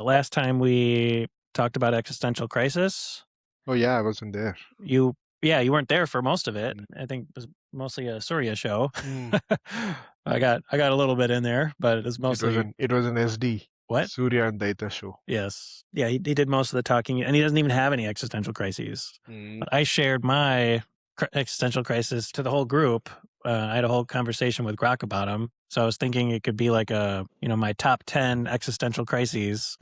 The last time we talked about existential crisis, Oh yeah, I wasn't there. you weren't there for most of it. I think it was mostly a Surya show. I got a little bit in there, but it was mostly It was an SD. what? Surya and Dayita show. Yes. Yeah, he did most of the talking, and he doesn't even have any existential crises. But I shared my existential crisis to the whole group. I had a whole conversation with Grok about him. So I was thinking it could be like my top 10 existential crises.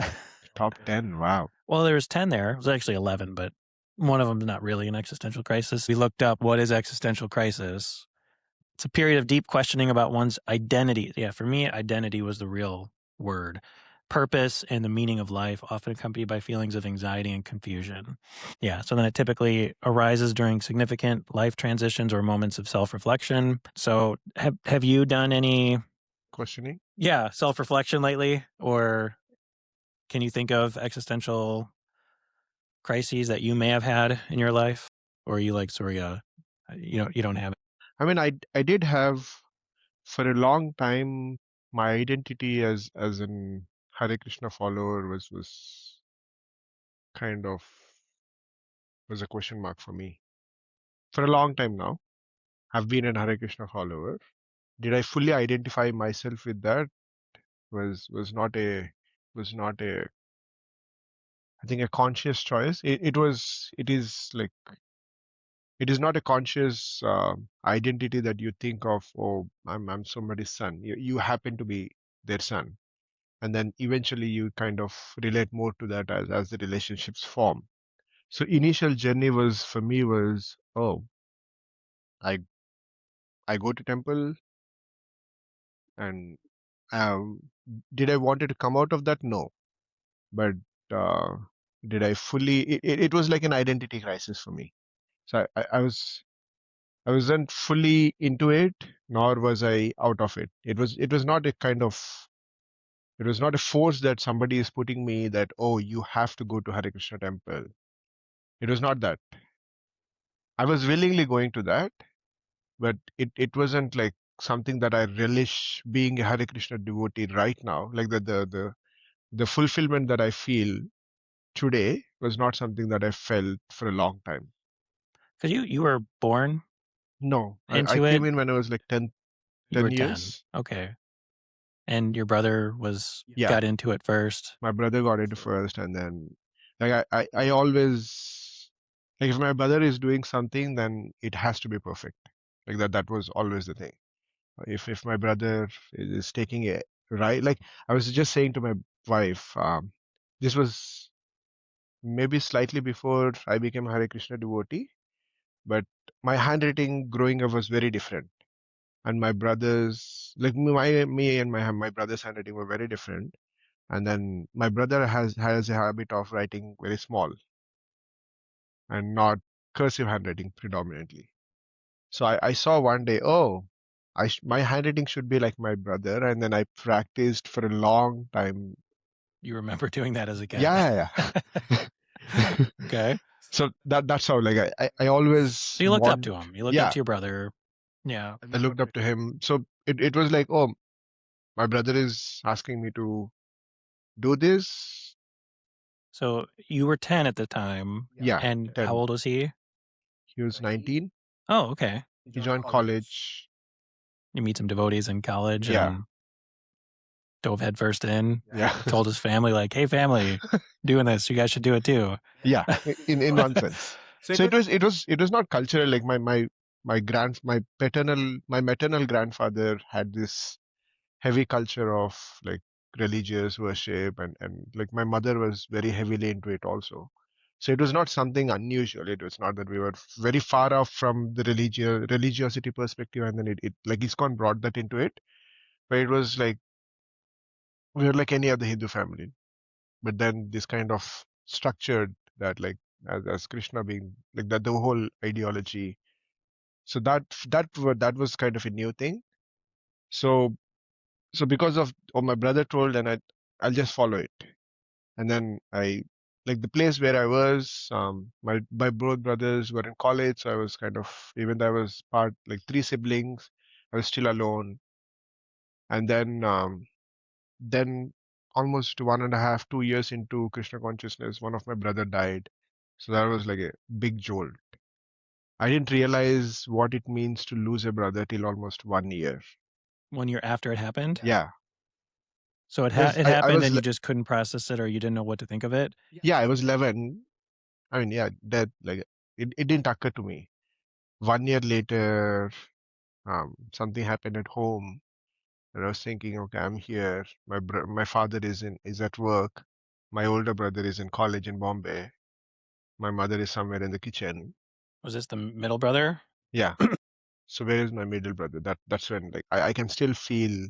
Top 10. Wow. Well, there was 10 there. It was actually 11, but one of them is not really an existential crisis. We looked up what is existential crisis. It's a period of deep questioning about one's identity. Yeah, for me, identity was the real word. Purpose and the meaning of life, often accompanied by feelings of anxiety and confusion. Yeah, so then it typically arises during significant life transitions or moments of self-reflection. So have you done any questioning? Yeah, self-reflection lately? Or can you think of existential crises that you may have had in your life? Or are you like Surya? You don't have it? I mean, I did have for a long time my identity as an Hare Krishna follower was kind of was a question mark for me. For a long time now, I've been an Hare Krishna follower. Did I fully identify myself with that? Was not a I think a conscious choice. It is like it is not a conscious identity that you think of. Oh, I'm somebody's son. You happen to be their son, and then eventually you kind of relate more to that as the relationships form. So initial journey was for me was, oh, I I go to temple, and um, did I wanted to come out of that? No, but uh, did I fully? It was like an identity crisis for me. So I wasn't fully into it, nor was I out of it. It was not a kind of it was not a force that somebody is putting me that, oh, you have to go to Hare Krishna temple. It was not that. I was willingly going to that, but it wasn't like something that I relish being a Hare Krishna devotee right now. Like the fulfillment that I feel today was not something that I felt for a long time. Because you were born No, I into it. came in when I was like 10 You were 10. years. Okay. And your brother Yeah, got into it first. my brother got into first, and then like I always like if my brother is doing something, then it has to be perfect. Like that was always the thing. If my brother is taking it right, like I was just saying to my wife, this was maybe slightly before I became a Hare Krishna devotee, but my handwriting growing up was very different. And my brothers, like me and my brother's handwriting were very different. And then my brother has a habit of writing very small and not cursive handwriting predominantly. So I saw one day, oh, my handwriting should be like my brother, and then I practiced for a long time. You remember doing that as a kid? Yeah. Okay. So that's how like I always So you looked up to him. You looked up to your brother. Yeah. I looked up to him. So it was like, oh, my brother is asking me to do this. So you were 10 at the time. Yeah, And 10. how old was he? He was 19. Oh, okay. He joined college. You meet some devotees in college Yeah. and dove headfirst in. Yeah. Told his family, like, hey, family, doing this. You guys should do it too. Yeah, in one sense. So it was not cultural. Like my maternal grandfather had this heavy culture of like religious worship, and like my mother was very heavily into it also. So it was not something unusual. It was not that we were very far off from the religiosity perspective, and then it like ISKCON brought that into it. But it was like we were like any other Hindu family. But then this kind of structured that like as Krishna being like that the whole ideology. So that was kind of a new thing. So because of my brother told, and I'll just follow it. And then I like the place where I was, my both brothers were in college, so I was kind of even though I was part like three siblings, I was still alone. And then almost 1.5, 2 years into Krishna consciousness, one of my brother died. So that was like a big jolt. I didn't realize what it means to lose a brother till almost 1 year. 1 year after it happened? Yeah. So Because it I happened was, and you just couldn't process it or you didn't know what to think of it? yeah, I was 11. I mean, yeah, that like it didn't occur to me. 1 year later, something happened at home. And I was thinking, okay, I'm here. My father is at work. My older brother is in college in Bombay. My mother is somewhere in the kitchen. Was this the middle brother? Yeah. So where is my middle brother? That's when like I can still feel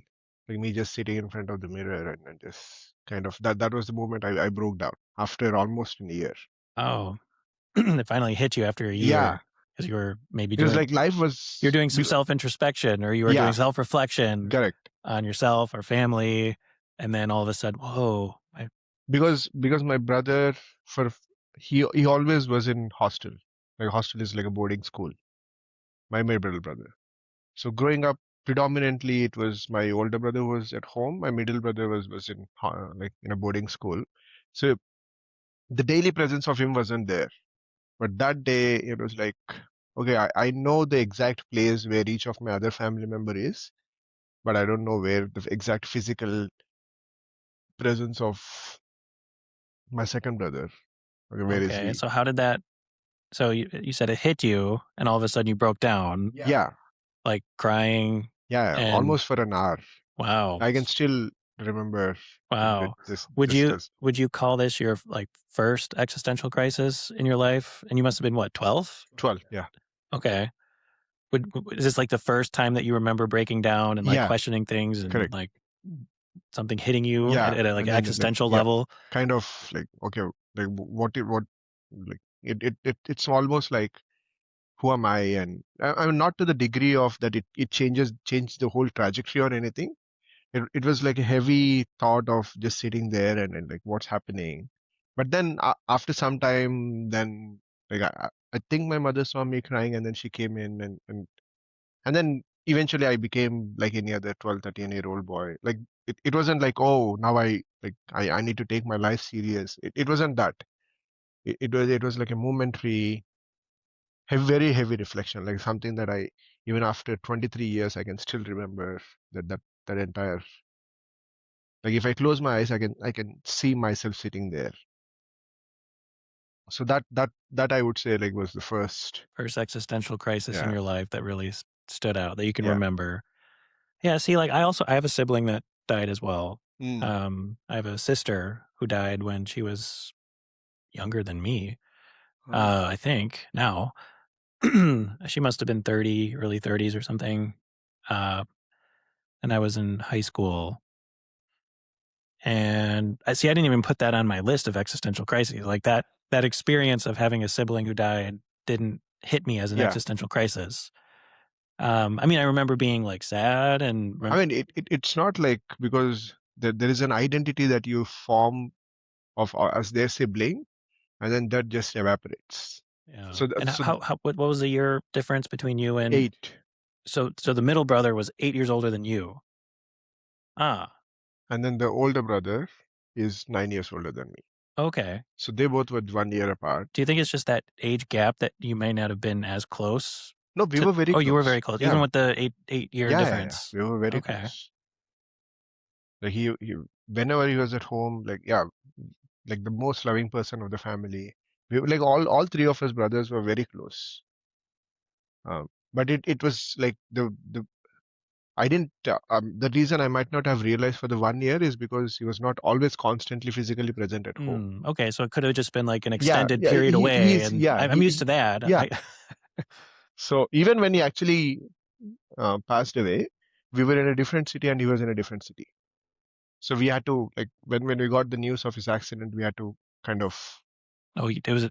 like me just sitting in front of the mirror and just kind of that was the moment I broke down after almost a year. Oh, it finally hit you after a Yeah. year because you were maybe It was doing like life you're was doing some self-introspection or you were doing yeah, self-reflection correct. on yourself or family, and then all of a sudden, whoa, Because my brother for he always was in hostel. Like hostel is like a boarding school. My middle brother. So growing up, predominantly it was my older brother who was at home. My middle brother was in like in a boarding school. So the daily presence of him wasn't there. But that day it was like, okay, I know the exact place where each of my other family member is, but I don't know where the exact physical presence of my second brother. Okay, where is okay. he? So how did that? So you said it hit you, and all of a sudden you broke down, Yeah, like crying, yeah, and almost for an hour. wow, I can still remember wow. this does Would you call this your like first existential crisis in your life? And you must have been what, 12? 12. Yeah, Okay. Is this like the first time that you remember breaking down and like yeah, questioning things and correct. like something hitting you Yeah, at a like and then like existential yeah, level? kind of like okay, like what like it's almost like who am I? And I mean not to the degree of that it changed the whole trajectory or anything. It was like a heavy thought of just sitting there and like what's happening. But then after some time, then like I think my mother saw me crying and then she came in and then eventually I became like any other 12, 13-year-old boy. Like it wasn't like, oh, now I need to take my life serious. It wasn't that. It was like a momentary, very heavy reflection, like something that I even after 23 years I can still remember that entire like if I close my eyes I can see myself sitting there. So that I would say like was the first. First existential crisis in Yeah. your life that really stood out that you can Yeah. remember. Yeah, see, like I have a sibling that died as well. Mm. I have a sister who died when she was younger than me. I think now she must have been 30, early 30s or something. Uh, and I was in high school. And I see, I didn't even put that on my list of existential crises. Like that experience of having a sibling who died didn't hit me as an Yeah. existential crisis. I mean, I remember being like sad and I mean it's not like because there is an identity that you form of as their sibling and then that just evaporates. yeah. So And that's so what was the year difference between you and 8 so the middle brother was 8 years older than you? Ah, and then the older brother is 9 years older than me. okay. So they both were 1 year apart. Do you think it's just that age gap that you may not have been as close No, we to? were very Oh, you were close. very close, Yeah. even with the eight-year Yeah. difference. We were very Okay. close. Like he whenever he was at home, like yeah, like the most loving person of the family. We were like all three of us brothers were very close. But it was like the I didn't the reason I might not have realized for the 1 year is because he was not always constantly physically present at home. Okay, so it could have just been like an Yeah, extended yeah, period away, he's and yeah I'm used to that. yeah. So even when he actually passed away, we were in a different city and he was in a different city. So we had to like when we got the news of his accident, we had to kind of Oh, it was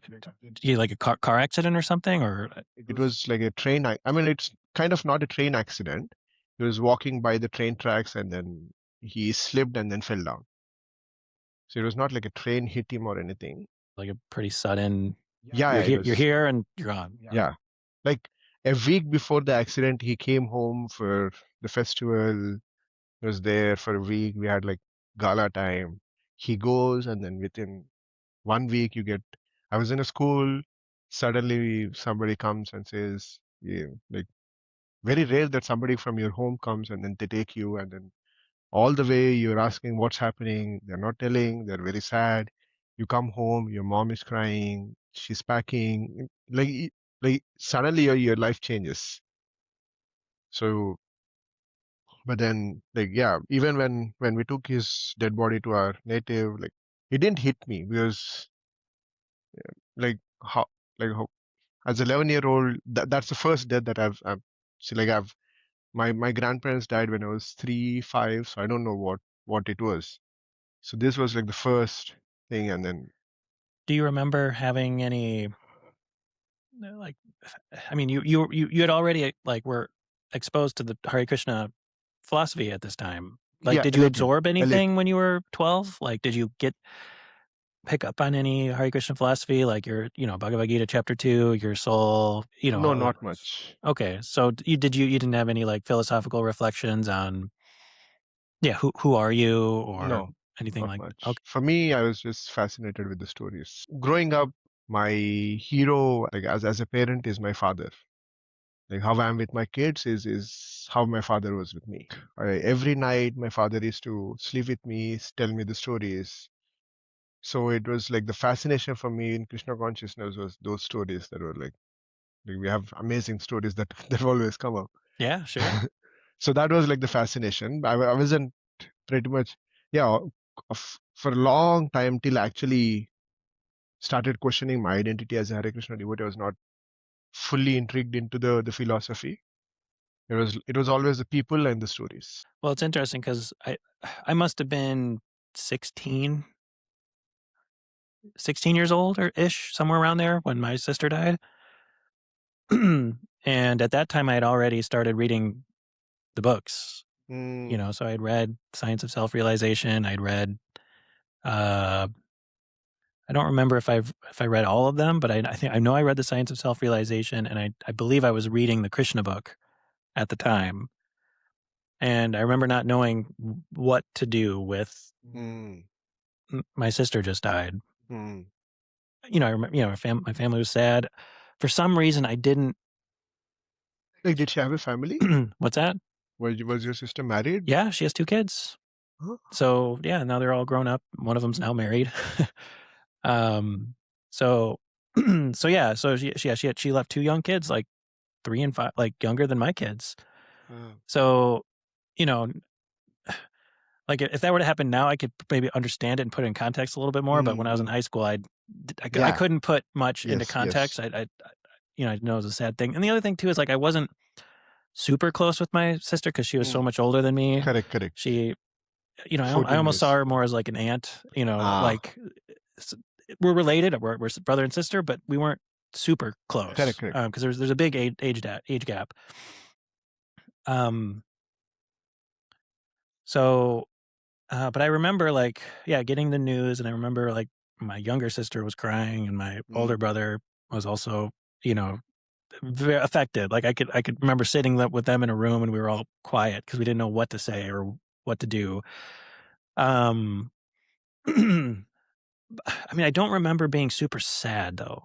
like a car accident or something, or it was like a train. I mean, it's kind of not a train accident. He was walking by the train tracks and then he slipped and then fell down. So it was not like a train hit him or anything. like a pretty sudden. Yeah, it You're was. here, and you're gone. Yeah, like a week before the accident, he came home for the festival. He was there for a week. We had like gala time. he goes, and then within 1 week you get. I was in a school. Suddenly somebody comes and says, yeah, like very rare that somebody from your home comes and then they take you, and then all the way you're asking what's happening. They're not telling. They're very sad. You come home, your mom is crying. She's packing. Like suddenly your life changes. So, but then like yeah, even when we took his dead body to our native, like it didn't hit me because like how like how as 11-year-old that's the first death that I've see like I've my grandparents died when I was 3, 5, so I don't know what it was. So this was like the first thing, and then Do you remember having any like I mean you had already like were exposed to the Hare Krishna philosophy at this time. Like yeah, did a you little, absorb a little. anything when you were 12? Like did you get pick up on any Hare Krishna philosophy like your, Bhagavad Gita chapter 2, your soul, No, not much. okay. So you didn't have any like philosophical reflections on yeah, who are you or No, anything not like much. okay. For me, I was just fascinated with the stories. Growing up, my hero, like as a parent, is my father. Like how I am with my kids is how my father was with me. Every night, my father used to sleep with me, tell me the stories. So it was like the fascination for me in Krishna consciousness was those stories that were like we have amazing stories that that always come up. Yeah, sure. So that was like the fascination. I wasn't pretty much, yeah, for a long time till I actually started questioning my identity as a Hare Krishna devotee. I was not fully intrigued into the philosophy. It was always the people and the stories. Well, it's interesting because I must have been 16, 16 years old or ish, somewhere around there when my sister died. And at that time, I had already started reading the books, Mm, so I'd read Science of Self-Realization. I'd read, uh, I don't remember if I read all of them, but I know I read the Science of Self-Realization, and I believe I was reading the Krishna book at the time. And I remember not knowing what to do with mm, my sister just died. mm. I remember, my family was sad. For some reason, I didn't. Like, did she have a family? What's that? Was your sister married? Yeah, she has 2 kids. Huh? So yeah, now they're all grown up. One of them's now married. um, so, so yeah, so she left 2 young kids, like 3 and 5, like younger than my kids. Uh, So, you know, like if that were to happen now, I could maybe understand it and put it in context a little bit more. But when I was in mm. high school, I Yeah. couldn't put much into Yes. Yes. context. I know it was a sad thing. And the other thing too is like I wasn't super close with my sister because she was so Mm. much older than me. Correct. Correct. She, I 14 almost saw years. her more as like an aunt. Ah. S- we're related. We're brother and sister, but we weren't super Correct. close Correct. because there's a big age gap. Um, so, but I remember like yeah, getting the news, and I remember like my younger sister was crying, and my older Mm. brother was also you know very affected. Like I could remember sitting with them in a room, and we were all quiet because we didn't know what to say or what to do. Um, I mean, I don't remember being super sad though,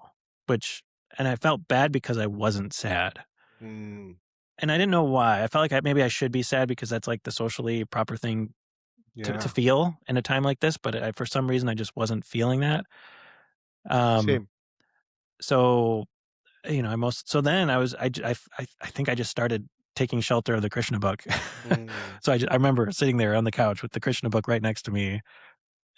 and I felt bad because I wasn't sad. Mm. And I didn't know why. I felt like maybe I should be sad because that's like the socially proper thing to Yeah. feel in a time like this. But for some reason, I just wasn't feeling that. Um, Same. so so then I think I just started taking shelter of the Krishna book. Mm. So I remember sitting there on the couch with the Krishna book right next to me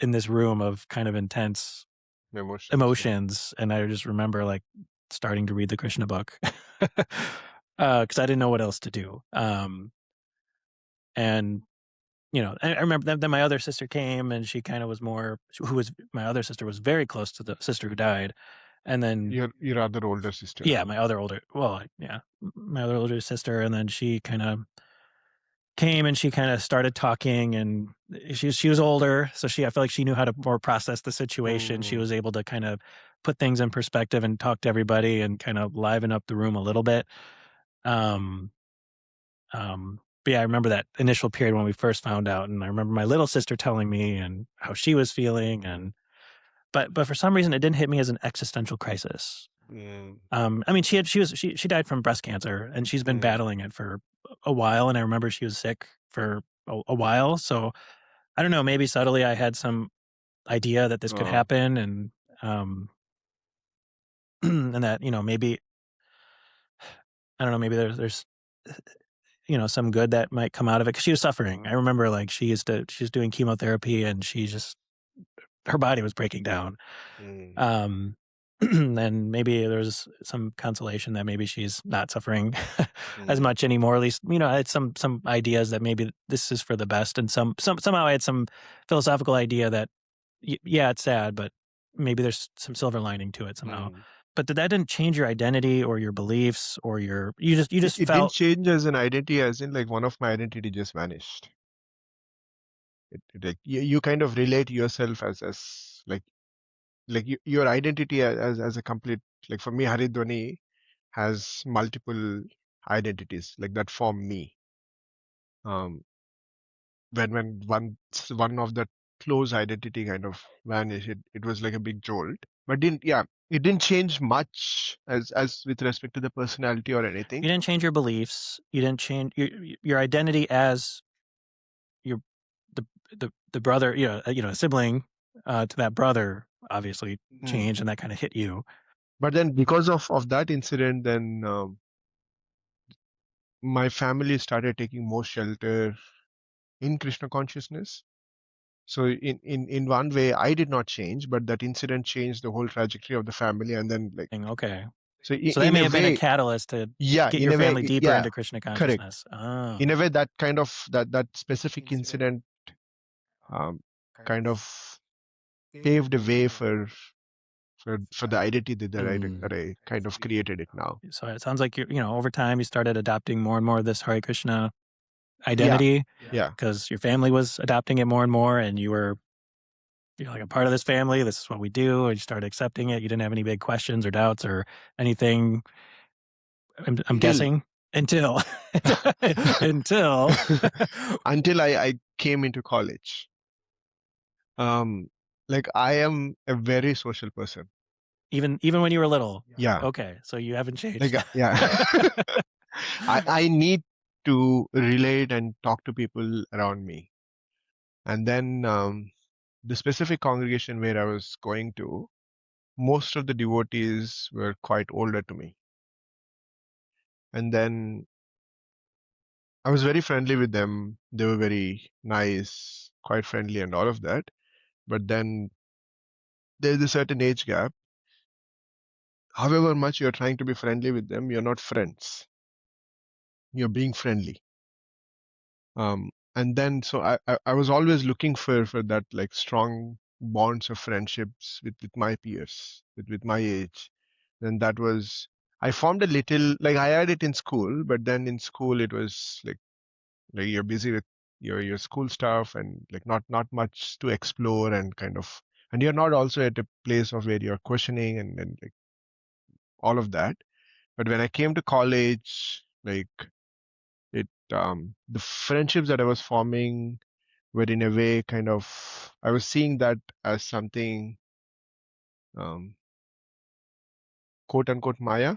in this room of kind of intense Emotions. Yeah. emotions, and I just remember like starting to read the Krishna book because I didn't know what else to do. And I remember then my other sister came, and she kind of was more who was my other sister was very close to the sister who died, and then Your other older sister. yeah, my other older sister, and then she kind of came and she kind of started talking, and she was older, so I feel like she knew how to more process the situation. She Mm. was able to kind of put things in perspective and talk to everybody and kind of liven up the room a little bit. Um, yeah, I remember that initial period when we first found out, and I remember my little sister telling me and how she was feeling, and but for some reason it didn't hit me as an existential crisis. Mm, I mean, she died from breast cancer, and she's been mm, battling it for a while, and I remember she was sick for a while, so I don't know, maybe subtly I had some idea that this could uh, happen, and and that, maybe I don't know, maybe there's some good that might come out of it because she was suffering. I remember like she was doing chemotherapy and she just her body was breaking down. mm, Um, and maybe there's some consolation that maybe she's not suffering as mm, much anymore. At least, I had some ideas that maybe this is for the best, and somehow I had some philosophical idea that yeah, it's sad, but maybe there's some silver lining to it somehow. mm. But that didn't change your identity or your beliefs or you just It didn't felt change as an identity, as in like one of my identity just vanished. Like you kind of relate yourself as like your identity as a complete, like for me, Haridwani has multiple identities like that form me. Um, when one of the close identity kind of vanished, it was like a big jolt. But it didn't change much as with respect to the personality or anything. you didn't change your beliefs. You didn't change your identity as your the brother, a sibling to that brother obviously Mm. changed, and that kind of hit you. But then because of that incident, then my family started taking more shelter in Krishna consciousness. So in one way, I did not change, but that incident changed the whole trajectory of the family. And then like Okay, so so that in may a have been a way, catalyst to yeah, get in your a way, family deeper yeah, into Krishna correct. consciousness. Oh, In a way, that kind of that specific incident um, kind of paved the way for the identity mm. that I kind of created it now. So it sounds like over time you started adopting more and more of this Hare Krishna Yeah, identity yeah. because your family was adopting it more and more, and you're like a part of this family. This is what we do, and you started accepting it. You didn't have any big questions or doubts or anything. I'm Till guessing until until until I came into college. Um, like I am a very social person. even when you were little. Yeah, Okay, so you haven't like changed. yeah. I need to relate and talk to people around me. And then the specific congregation where I was going to, most of the devotees were quite older to me. And then I was very friendly with them. They were very nice, quite friendly, and all of that. But then there's a certain age gap. However much you're trying to be friendly with them, you're not friends. You're being friendly. And then so I was always looking for that like strong bonds of friendships with my peers, with my age. Then that was I formed a little, like I had it in school, but then in school it was like you're busy with your school stuff and like not much to explore and kind of, and you're not also at a place of where you're questioning and like all of that. But when I came to college, like the friendships that I was forming were in a way kind of, I was seeing that as something um, quote unquote Maya,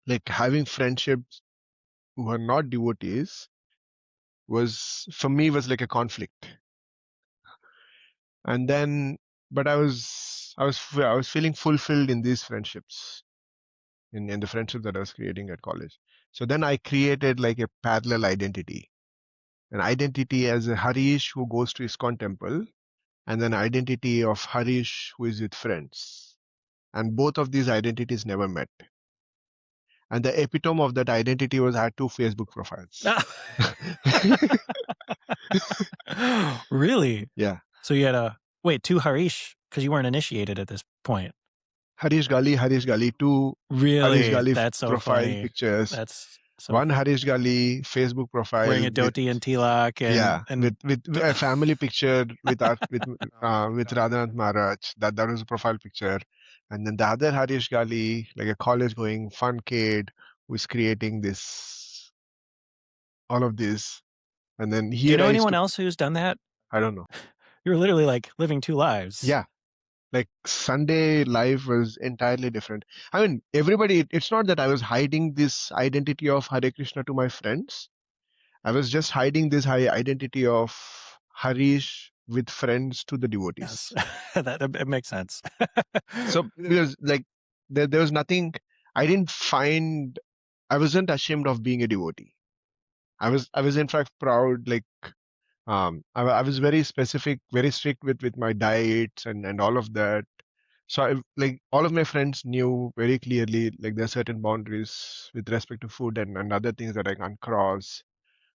like having friendships who are not devotees was for me was like a conflict. And then, but I was feeling fulfilled in these friendships, in the friendship that I was creating at college. So then I created like a parallel identity, an identity as a Harish who goes to ISKCON temple, and then identity of Harish who is with friends. And both of these identities never met. And the epitome of that identity was I had two Facebook profiles. Really? Yeah. So you had a wait, two Harish because you weren't initiated at this point. Harish Gali, two Harish Really? Gali That's so profile funny. pictures. That's so One Harish Gali Facebook wearing profile a with, dhoti and tilak yeah, and with a family picture with Radhanath Maharaj. That was a profile picture. And then the other Harish Gali, like a college going fun kid who is creating this all of this, and then Do you here know I used anyone to, else who's done that? I don't know. You're literally like living two lives. Yeah, like Sunday life was entirely different. I mean, everybody, it's not that I was hiding this identity of Hare Krishna to my friends. I was just hiding this high identity of Harish with friends to the Yes, devotees. that it makes sense. So because like there was nothing, I didn't find, I wasn't ashamed of being a devotee. I was in fact proud. Like I was very specific, very strict with my diets and all of that. So I, like all of my friends knew very clearly like there are certain boundaries with respect to food and other things that I can't cross.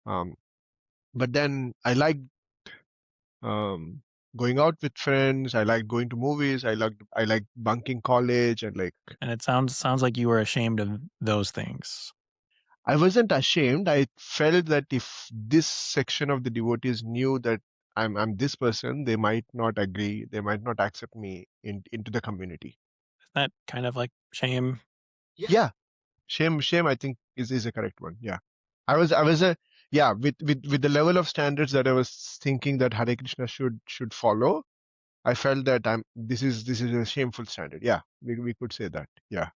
Um, but then I like um, going out with friends. I like going to movies. I like bunking college and like And it sounds like you were ashamed of those things. I wasn't ashamed. I felt that if this section of the devotees knew that I'm this person, they might not agree. They might not accept me into the community. Isn't that kind of like shame? Yeah, shame. I think is a correct one. Yeah, I was a yeah with the level of standards that I was thinking that Hare Krishna should follow. I felt that this is a shameful standard. Yeah, we could say that. Yeah.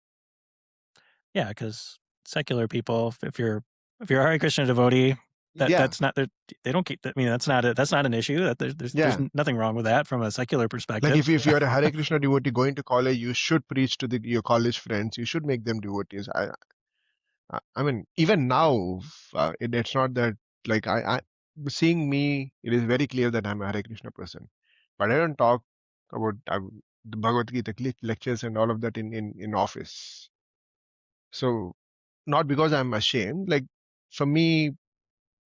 Yeah, because secular people, if you're a Hare Krishna devotee, Yeah. that's not they don't keep. I mean, that's not an issue. That there's Yeah. nothing wrong with that from a secular Like perspective. if you're a Hare Krishna devotee going to college, you should preach to your college friends. You should make them devotees. I mean, even now, it's not that like seeing me, it is very clear that I'm a Hare Krishna person. But I don't talk about the Bhagavad Gita lectures and all of that in office. So not because I'm ashamed. Like for me,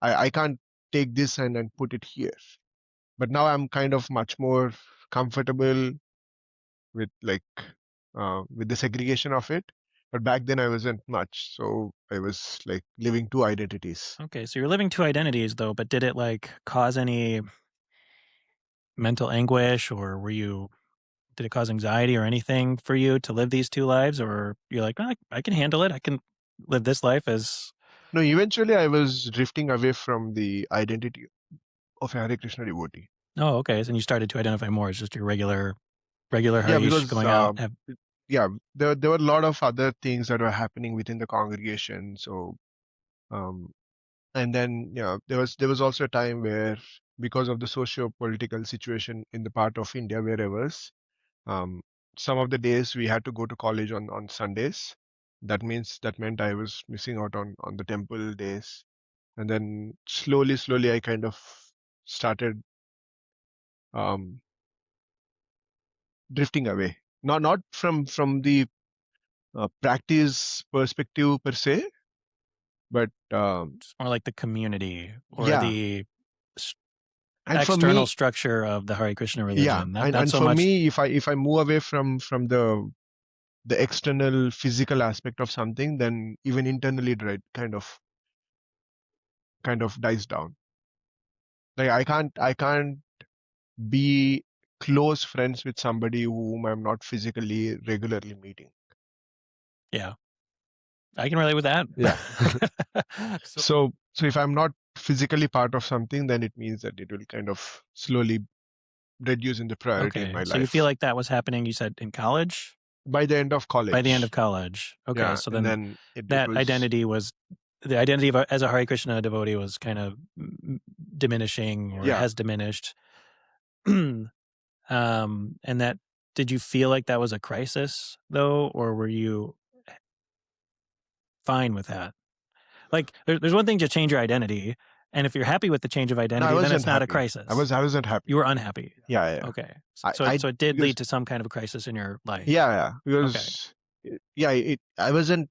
I can't take this and put it here. But now I'm kind of much more comfortable with like with the segregation of it. But back then I wasn't much, so I was like living two identities. Okay, so you're living two identities though, but did it like cause any mental anguish, or did it cause anxiety or anything for you to live these two lives, or you're like, "Oh, I can handle it. I can live this life as." No, eventually I was drifting away from the identity of a Hare Krishna devotee. Oh, okay. So then you started to identify more as just your regular Yeah, Harish because going out. yeah, there were a lot of other things that were happening within the congregation. So um, and then yeah, there was also a time where because of the socio-political situation in the part of India where I was, Um, some of the days we had to go to college on Sundays. That meant I was missing out on the temple days. And then slowly, I kind of started um, drifting away. Not from the practice perspective per se, but Just more like the community or yeah. the s- And for external me, structure of the Hare Krishna yeah, religion. Not and so for much. me, if I move away from the external physical aspect of something, then even internally, it right, kind of dies down. Like I can't be close friends with somebody whom I'm not physically regularly meeting. Yeah, I can relate with that. Yeah. So So if I'm not physically part of something, then it means that it will kind of slowly reduce in the priority in okay, my so you feel life like that was happening. You said in college, by the end of by the end of college. college. Okay, Yeah, so and then then it that was identity was the identity of as a Hare Krishna devotee was kind of diminishing or yeah. has diminished. And that did you feel like that was a crisis though, or were you fine with that? Like, there's one thing to change your identity, and if you're happy with the change of No, I identity, then it's wasn't not a happy. crisis. I wasn't You happy. were unhappy. Yeah, yeah. Okay, I so I it did lead because to some kind of a crisis in your life. yeah, Okay, because yeah, it I wasn't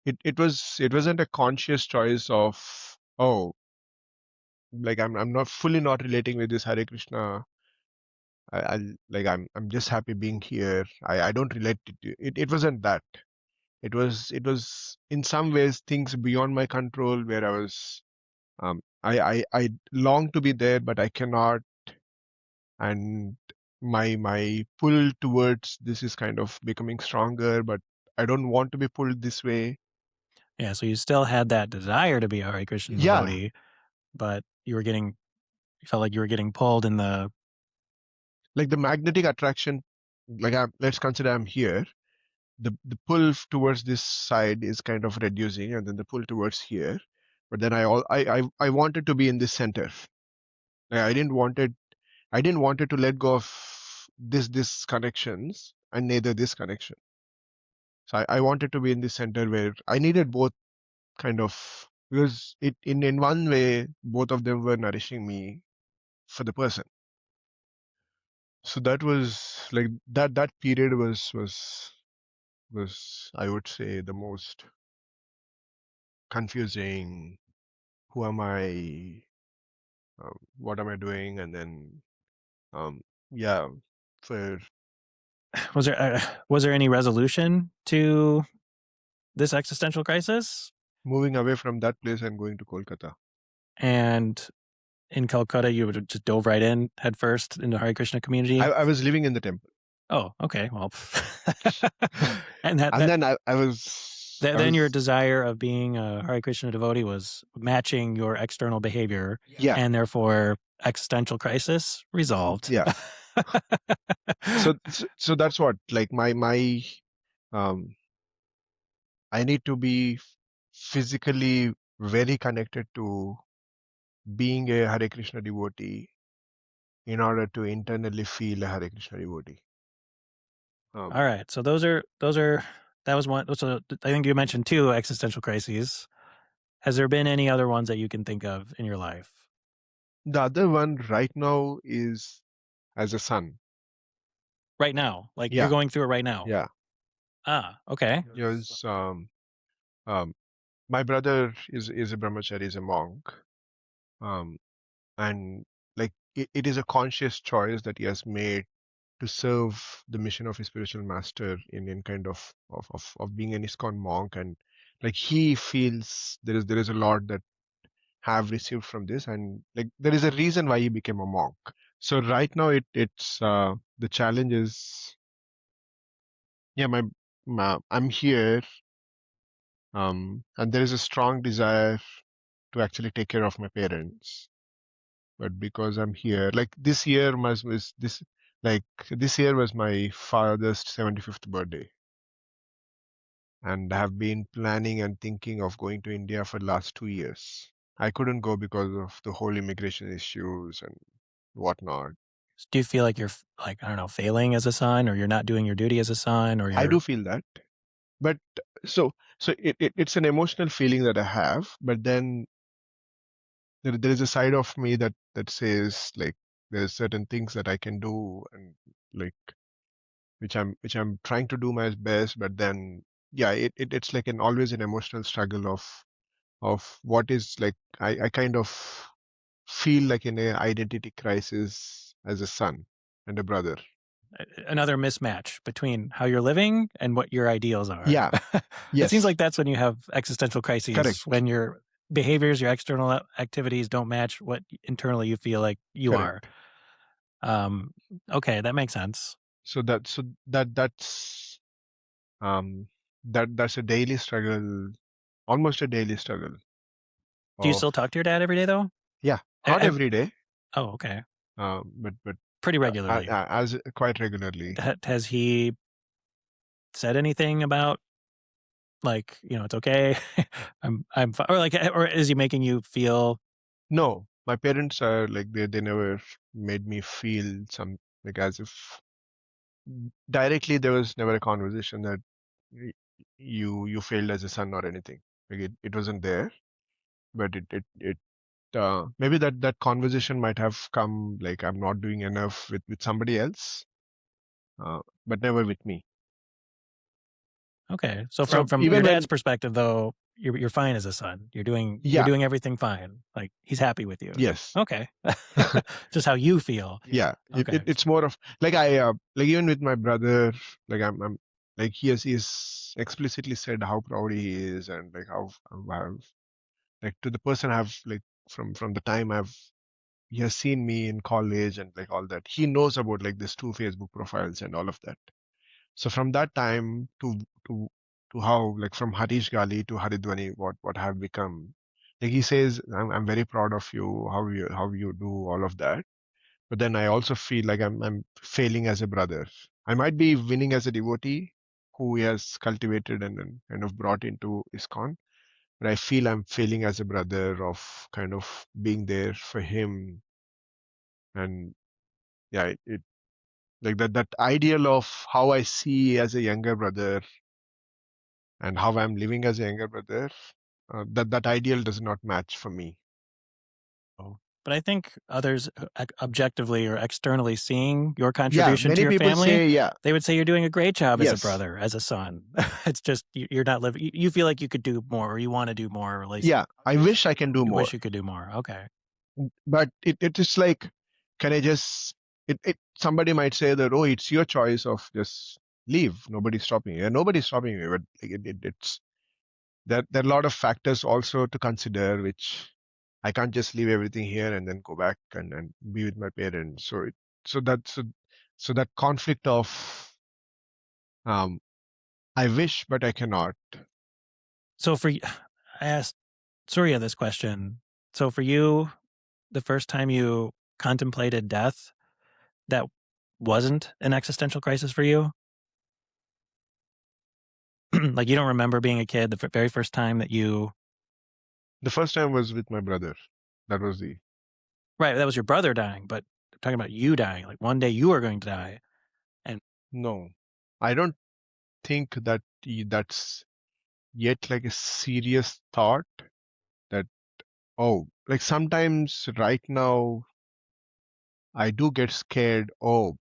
it wasn't a conscious choice of, oh, like I'm not fully not relating with this Hare Krishna. I'm just happy being here. I don't relate to it. It wasn't that. It was in some ways things beyond my control where I was I long to be there but I cannot, and my pull towards this is kind of becoming stronger, but I don't want to be pulled this way. Yeah, so you still had that desire to be a Hare Krishna Yeah, devotee, but you felt like you were getting pulled in the like the magnetic attraction. Like let's consider I'm here. The pull towards this side is kind of reducing, and then the pull towards here. But then I wanted to be in this center. Like, I didn't want it to let go of this connections and neither this connection. So I wanted to be in the center where I needed both kind of, because it in one way both of them were nourishing me for the person. So that was like that period was I would say the most confusing. Who am I? What am I doing? And then um yeah, for was there any resolution to this existential crisis? moving away from that place and going to Kolkata. And in Calcutta, you would have just dove right in head first into Hare Krishna community. I was living in the temple. Oh, okay. Well, and And that then I then your was desire of being a Hare Krishna devotee was matching your external behavior, yeah, and therefore existential crisis resolved. yeah. So that's what, like, my um I need to be physically very connected to being a Hare Krishna devotee in order to internally feel a Hare Krishna devotee. All Um, right. So that was one. So I think you mentioned two existential crises. Has there been any other ones that you can think of in your life the other one right now is as a son. right now? Like you're Yeah, going through it right now. yeah. Ah, okay. Because um, my brother is a brahmachari, is a monk, um, and like it is a conscious choice that he has made to serve the mission of his spiritual master in kind of being an ISKCON monk, and like he feels there is a lot that have received from this, and like there is a reason why he became a monk. So right now it's the challenge is, yeah, I'm here, and there is a strong desire to actually take care of my parents, but because I'm here, like this year was this like this year was my father's 75th birthday, and I have been planning and thinking of going to India for the last 2 years. I couldn't go because of the whole immigration issues and whatnot. Do you feel like you're like, I don't know, failing as a son, or you're not doing your duty as a son, or I do you're feel that, but it's an emotional feeling that I have, but then there is a side of me that says like there's certain things that I can do, and like which I'm trying to do my best, but then yeah, it's like an always an emotional struggle of what is like I kind of feel like in a identity crisis as a son and a brother. another mismatch between how you're living and what your ideals are? Yeah, It seems yes, like that's when you have existential crises, correct, when your behaviors, your external activities don't match what internally you feel like you are. correct. Um, okay, that makes sense. That's um that's a daily struggle, almost a daily struggle Do you of, still talk to your dad every day though? yeah, A- not have- every day, oh, okay. but Pretty regularly. as quite regularly. Has he said anything about like, it's okay? Or like, or is he making you feel No, my parents are like they never made me feel some like as if directly there was never a conversation that y- you failed as a son or anything. Like it wasn't there, but it maybe that conversation might have come like I'm not doing enough with somebody else, but never with me. okay? So So from your even dad's when, perspective, though, you're fine as a son. You're yeah, doing everything fine. Like he's happy with you. yes. Okay, just how you feel. Yeah, Okay, it's more of like like even with my brother, like I'm like he's explicitly said how proud he is, and like how I've like to the person I've like from the time he has seen me in college and like all that, he knows about like these two Facebook profiles and all of that. So from that time to how, like, from Harish Gali to Haridwani, what I have become. Like he says, I'm very proud of you, how you do all of that. But then I also feel like I'm failing as a brother. I might be winning as a devotee who he has cultivated and kind of brought into ISKCON, but I feel I'm failing as a brother of kind of being there for him. And yeah, it like that ideal of how I see as a younger brother and how I'm living as a younger brother, that ideal does not match for me. But I think others objectively or externally seeing your Yeah, contribution to many your people family, say, yeah, they would say you're doing a great job as a yes, brother, as a son. It's just you're not living. You feel like you could do more, or you want to do more, or at least yeah, I wish I can do you more. wish you could do more. Okay. But it is like, can I just, somebody might say that, oh, it's your choice of just leave. Nobody's stopping you. Yeah, nobody's stopping me, but like, it's, there are a lot of factors also to consider, which I can't just leave everything here and then go back and be with my parents. So so that conflict of, um, I wish, but I cannot. So I asked Surya this question. So for you, the first time you contemplated death, that wasn't an existential crisis for you? Like you don't remember being a kid, the very first time that you, The first time was with my brother. That was the, right, that was your brother dying, but I'm talking about you dying. Like one day you are going to die. And no, I don't think that that's yet like a serious thought that, oh, like sometimes right now I do get scared. Oh,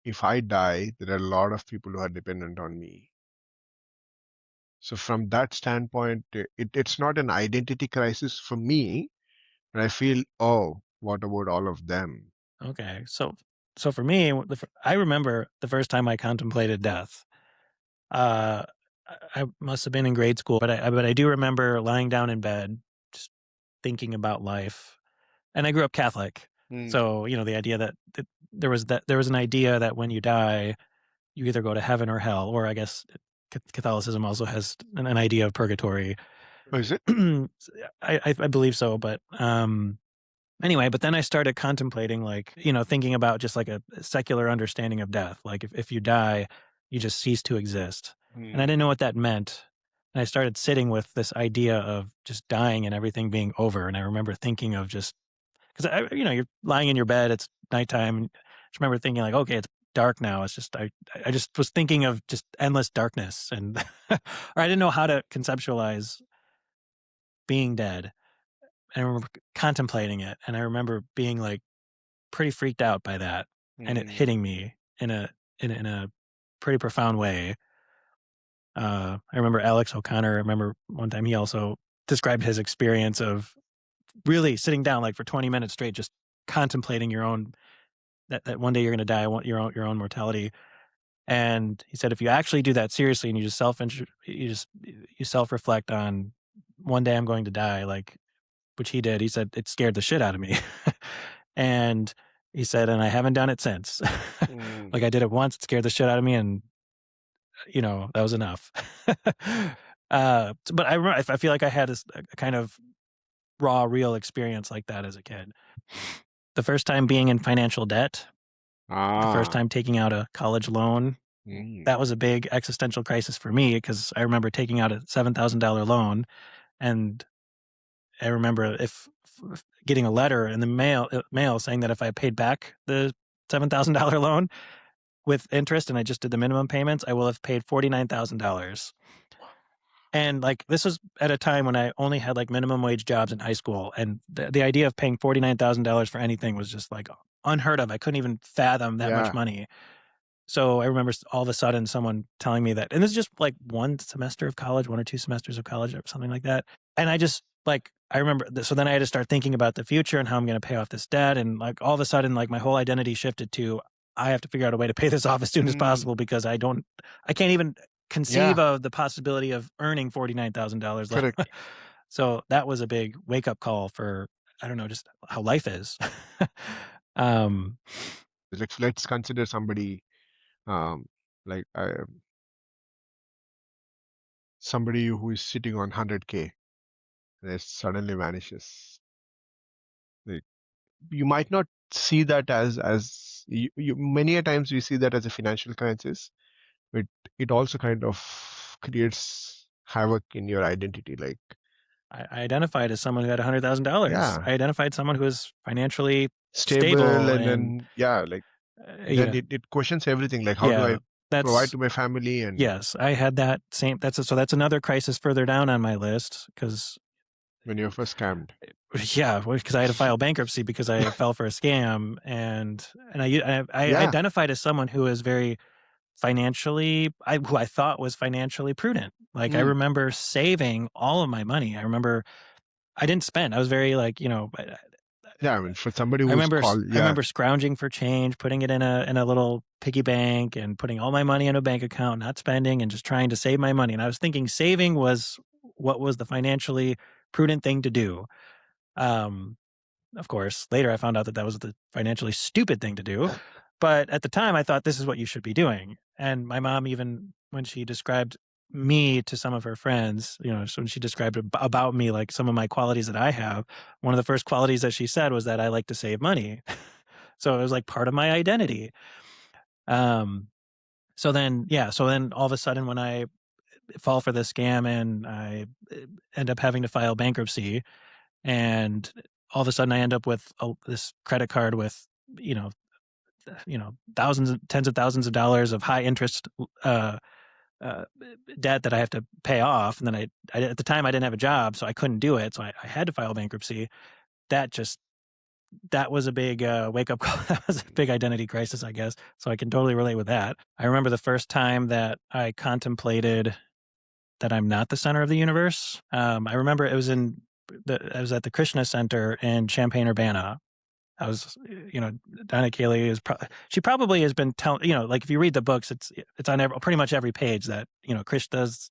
if I die, there are a lot of people who are dependent on me. So from that standpoint, it's not an identity crisis for me, but I feel, oh, what about all of them? okay, so for me, I remember the first time I contemplated death. Uh, I must have been in grade school, but I do remember lying down in bed, just thinking about life. And I grew up Catholic, Mm. so the idea that there was an idea that when you die, you either go to heaven or hell, or I guess Catholicism also has an idea of purgatory. Oh, is it? I believe so, but anyway, but then I started contemplating, like, thinking about just like a secular understanding of death. Like if you die, you just cease to exist. And I Mm. didn't know what that meant. And I started sitting with this idea of just dying and everything being over. And I remember thinking of just because you're lying in your bed, it's nighttime. And I just remember thinking like, okay, it's dark now. It's just I just was thinking of just endless darkness, and or I didn't know how to conceptualize being dead. And I remember contemplating it, and I remember being like pretty freaked out by that, and it Mm. hitting me in a pretty profound way. I remember Alex O'Connor. I remember one time he also described his experience of really sitting down like for 20 minutes straight, just contemplating your own that one day you're going to die, your own mortality. And he said if you actually do that seriously and you just you self reflect on one day I'm going to die, like which he did. He said it scared the shit out of me. And he said, and I haven't done it since. Mm. Like I did it once, it scared the shit out of me, and that was enough. But I feel like I had a kind of raw, real experience like that as a kid. The first time being in financial debt, the first Ah. time taking out a college loan, Mm. that was a big existential crisis for me because I remember taking out a $7,000 loan, and I remember if getting a letter in the mail saying that if I paid back the $7,000 loan with interest and I just did the minimum payments, I will have paid $49,000. And like this was at a time when I only had like minimum wage jobs in high school, and the idea of paying $49,000 for anything was just like unheard of. I couldn't even fathom that much Yeah. money. So I remember all of a sudden someone telling me that, and this is just like one semester of college, 1 or 2 semesters of college or something like that. And I just like, I remember, so then I had to start thinking about the future and how I'm going to pay off this debt. And like all of a sudden, like my whole identity shifted to, I have to figure out a way to pay this off as soon as Mm. possible because I can't even conceive Yeah. of the possibility of earning $49,000. Correct. So that was a big wake up call for, I don't know, just how life is. um, Like, let's consider somebody, um, like somebody who is sitting on 100K and it suddenly vanishes. Like, you might not see that as many a times we see that as a financial crisis, but it also kind of creates havoc in your identity. Like, I identified as someone who had $100,000. yeah, I identified someone who was financially stable, stable and and, then yeah, like you then know, it questions everything. Like, how do I yeah, provide that's, to my family? And yes, I had that same, so that's another crisis further down on my list because, when you're first scammed. yeah, because I had to file bankruptcy because I fell for a scam, and I Yeah. identified as someone who is very financially, who I thought was financially prudent. Like I Mm. remember saving all of my money. I remember I didn't spend. I was very like, Yeah, I mean, for somebody who's called, I yeah. remember scrounging for change, putting it in a little piggy bank and putting all my money in a bank account, not spending and just trying to save my money. And I was thinking saving was what was the financially prudent thing to do. Um, of course, later I found out that that was the financially stupid thing to do. But at the time, I thought this is what you should be doing. And my mom, even when she described me to some of her friends, so when she described about me, like some of my qualities that I have, one of the first qualities that she said was that I like to save money. So it was like part of my identity. Um, so then all of a sudden, when I fall for this scam and I end up having to file bankruptcy, and all of a sudden I end up with this credit card with, you know, thousands, tens of thousands of dollars of high interest uh, uh, debt that I have to pay off. And then at the time I didn't have a job, so I couldn't do it. So I had to file bankruptcy. That just, that was a big wake up call. That was a big identity crisis, I guess. So I can totally relate with that. I remember the first time that I contemplated that I'm not the center of the universe. I remember it was I was at the Krishna Center in Champaign Urbana. I was, Donna Keeley she probably has been telling, like if you read the books, it's on pretty much every page that, Krishna's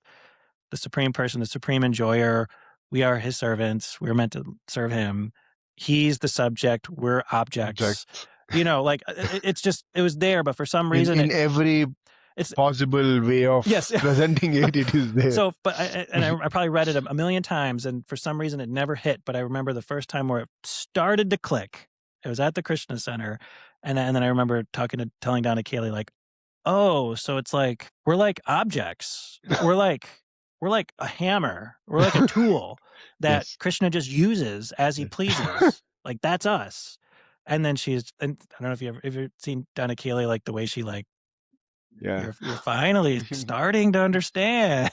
the supreme person, the supreme enjoyer. We are his servants. We're meant to serve him. He's the subject. We're objects. Object Like it's just, it was there, but for some in reason in every it's, possible way of yes. presenting it. It is there. So, but I probably read it a million times, and for some reason it never hit. But I remember the first time where it started to click. It was at the Krishna Center, and then I remember telling Donna Kaylee like, "Oh, so it's like we're like objects. We're like a hammer. We're like a tool that Yes. Krishna just uses as he Yes. pleases. Like that's us." And then and I don't know if you've seen Donna Keeley, like the way she like Yeah. you're finally starting to understand.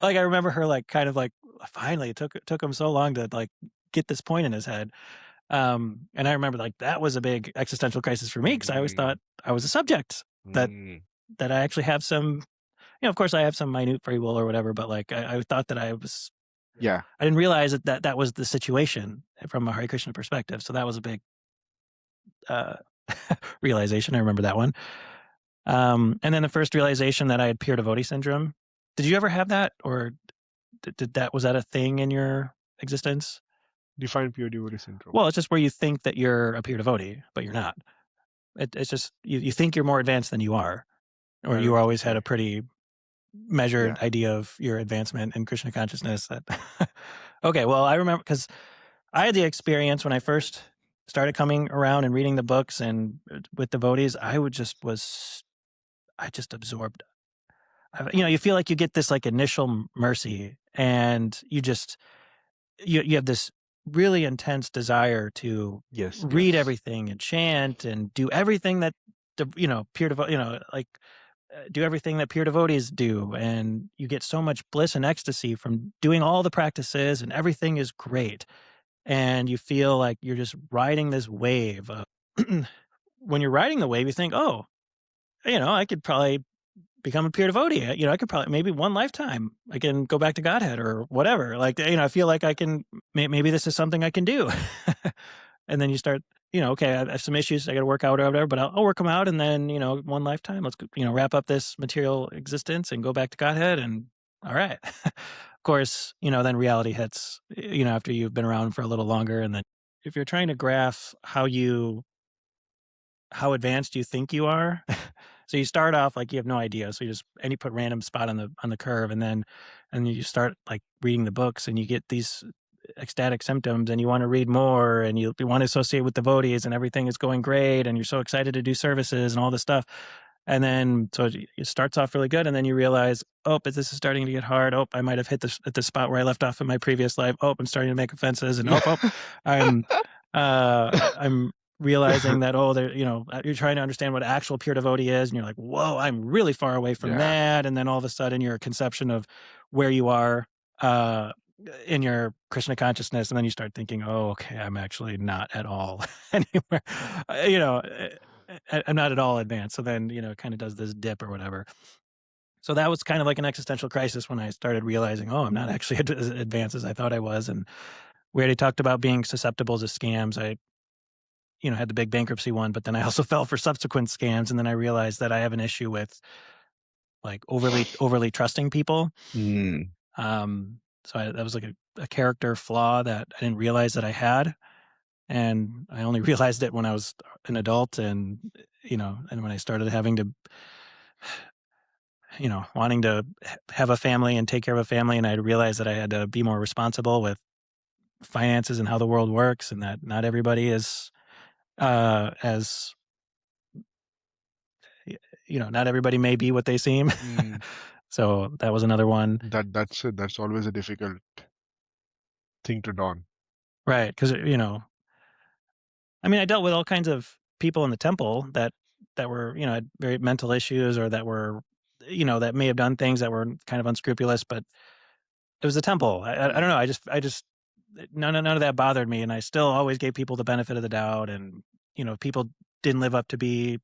Like I remember her like kind of like finally it took him so long to like get this point in his head. And I remember like that was a big existential crisis for me because I always thought Mm, I was a subject that mm. that I actually have some, of course I have some minute free will or whatever, but like I thought that Yeah. I didn't realize that was the situation from a Hare Krishna perspective. So that was a big uh realization. I remember that one. And then the first realization that I had Pure Devotee Syndrome. Did you ever have that, or was that a thing in your existence? Define pure devotee syndrome. Well, it's just where you think that you're a pure devotee, but you're not. It's just you think you're more advanced than you are, or I you don't always think had I. a pretty measured Yeah. idea of your advancement in Krishna consciousness. Okay, well, I remember because I had the experience when I first started coming around and reading the books and with devotees. I just absorbed. You feel like you get this like initial mercy, and you have this really intense desire to Yes. read Yes. everything and chant and do everything that pure devote, like do everything that pure devotees do, and you get so much bliss and ecstasy from doing all the practices, and everything is great, and you feel like you're just riding this wave. When you're riding the wave, you think, oh, I could probably become a pure devotee. I could probably maybe one lifetime I can go back to Godhead or whatever. Like, I feel like I can, maybe this is something I can do. And then you start, okay, I have some issues I got to work out or whatever, but I'll work them out. And then, one lifetime, let's, wrap up this material existence and go back to Godhead. And all right. Of course, then reality hits, after you've been around for a little longer. And then if you're trying to graph how advanced you think you are, So you start off like you have no idea. So you put random spot on the curve, and you start like reading the books, and you get these ecstatic symptoms, and you want to read more, and you want to associate with devotees, and everything is going great, and you're so excited to do services and all this stuff. And then so it starts off really good, and then you realize, oh, but this is starting to get hard. Oh, I might have hit this at the spot where I left off in my previous life. Oh, I'm starting to make offenses, and I'm I'm realizing that, oh, there, you're trying to understand what actual pure devotee is, and you're like, whoa, I'm really far away from Yeah. that. And then all of a sudden, your conception of where you are uh, in your Krishna consciousness, and then you start thinking, oh, okay, I'm actually not at all anywhere. I'm not at all advanced. So then, it kind of does this dip or whatever. So that was kind of like an existential crisis when I started realizing, oh, I'm not actually as advanced as I thought I was. And we already talked about being susceptible to scams. I had the big bankruptcy one, but then I also fell for subsequent scams, and then I realized that I have an issue with like overly trusting people. Mm. That was like a character flaw that I didn't realize that I had, and I only realized it when I was an adult, and and when I started having to, wanting to have a family and take care of a family, and I realized that I had to be more responsible with finances and how the world works, and that not everybody is as not everybody may be what they seem. Mm. So that was another one. That's always a difficult thing to dawn. Right. Because, I mean, I dealt with all kinds of people in the temple that were, had very mental issues, or that were, that may have done things that were kind of unscrupulous, but it was the temple. I don't know. I just, none of that bothered me. And I still always gave people the benefit of the doubt. And, people didn't live up to be,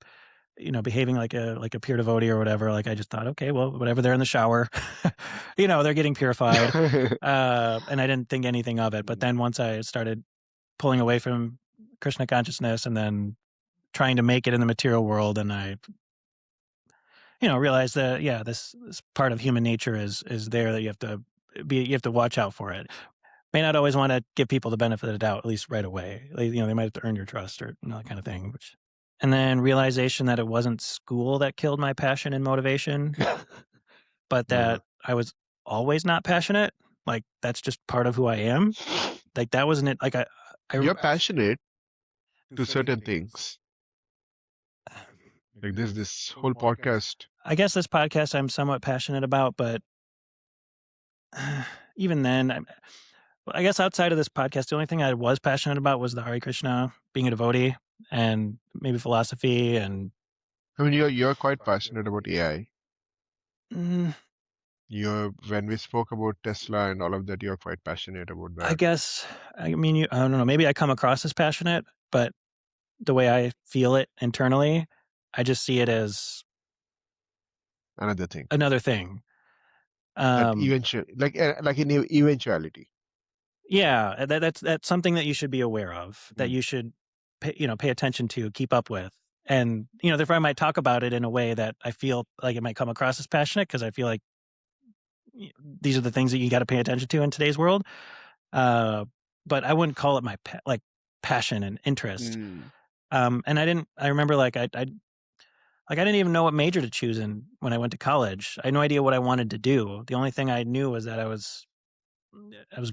behaving like a pure devotee or whatever. Like I just thought, okay, well, whatever, they're in the shower, they're getting purified. And I didn't think anything of it. But then once I started pulling away from Krishna consciousness, and then trying to make it in the material world, and I, realized that, yeah, this part of human nature is there, that you have to watch out for it. May not always want to give people the benefit of the doubt, at least right away. Like, they might have to earn your trust, or that kind of thing. And then realization that it wasn't school that killed my passion and motivation, but Uh, that I was always not passionate. Like that's just part of who I am. Like that wasn't it. Like I you're passionate to certain things. Like this whole podcast. I guess this podcast I'm somewhat passionate about, but even then, I guess outside of this podcast, the only thing I was passionate about was the Hare Krishna, being a devotee, and maybe philosophy, and I mean, you're quite passionate about AI. mm, When we spoke about Tesla and all of that, you're quite passionate about I that. guess, I mean, I don't know, maybe I come across as passionate, but the way I feel it internally, I just see it as Another thing another thing. that Um, like in eventuality. yeah, that's something that you should be aware of, that Mm. you should pay attention to, keep up with. And, therefore I might talk about it in a way that I feel like it might come across as passionate, because I feel like these are the things that you got to pay attention to in today's world. Uh, but I wouldn't call it my passion and interest. Mm. And I remember like I didn't even know what major to choose in when I went to college. I had no idea what I wanted to do. The only thing I knew was that I was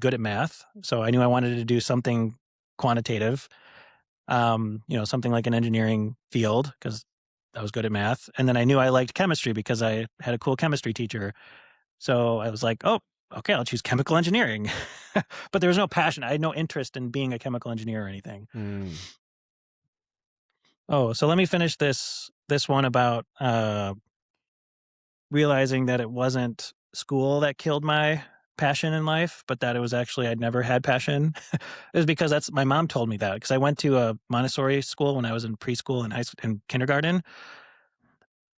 good at math. So I knew I wanted to do something quantitative, something like an engineering field, because I was good at math. And then I knew I liked chemistry because I had a cool chemistry teacher. So I was like, oh, okay, I'll choose chemical engineering. But there was no passion. I had no interest in being a chemical engineer or anything. Mm. Oh, so let me finish this one about realizing that it wasn't school that killed my passion in life, but that it was actually I'd never had passion. It was because that's my mom told me that, because I went to a Montessori school when I was in preschool and high school and kindergarten,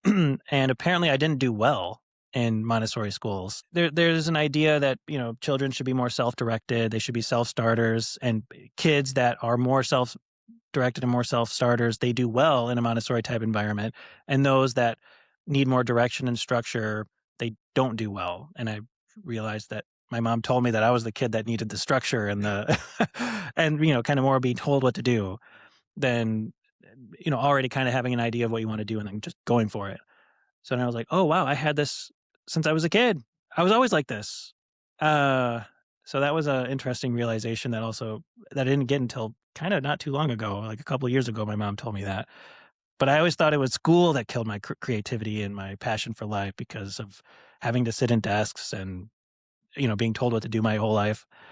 and apparently I didn't do well in Montessori schools. There's an idea that children should be more self-directed, they should be self-starters, and kids that are more self-directed and more self-starters, they do well in a Montessori type environment, and those that need more direction and structure, they don't do well. And I realized that my mom told me that I was the kid that needed the structure and the and kind of more being told what to do than already kind of having an idea of what you want to do and then just going for it. So then I was like, "Oh, wow, I had this since I was a kid. I was always like this." Uh, so that was a interesting realization that I didn't get until kinda not too long ago, like a couple of years ago, my mom told me that. But I always thought it was school that killed my creativity and my passion for life because of having to sit in desks and, being told what to do my whole life.